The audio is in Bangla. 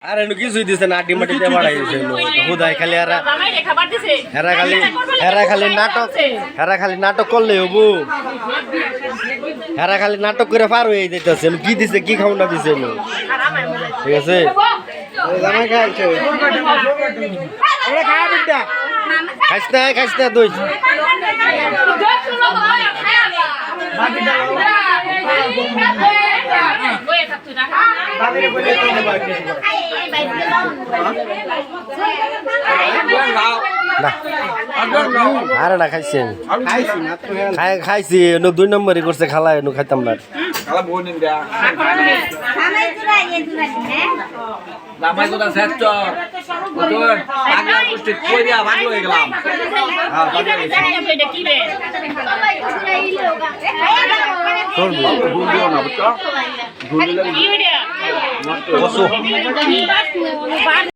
আরে নো কিছুই দিছে না আটি মাটিতে বাড়াই দিছে হুদাই খালি হেরা খালি নাটক করলে হবু হেরা খালি নাটক করে পার হয়ে যাইতেছে কি দিছে কি খাওনা দিছে ঠিক আছে খাইস না দুই আরে না খাইছি খাইছি 2 নম্বরই করছে খালা এনু খাইতাম না খালা বোন ইন্ডিয়া নামাই তো সেট বুঝুন আগলা পুষ্টি কই দিয়া ভাগ হয়ে গেলাম তোর ভুল দিও না বুঝছো ভুল দিলে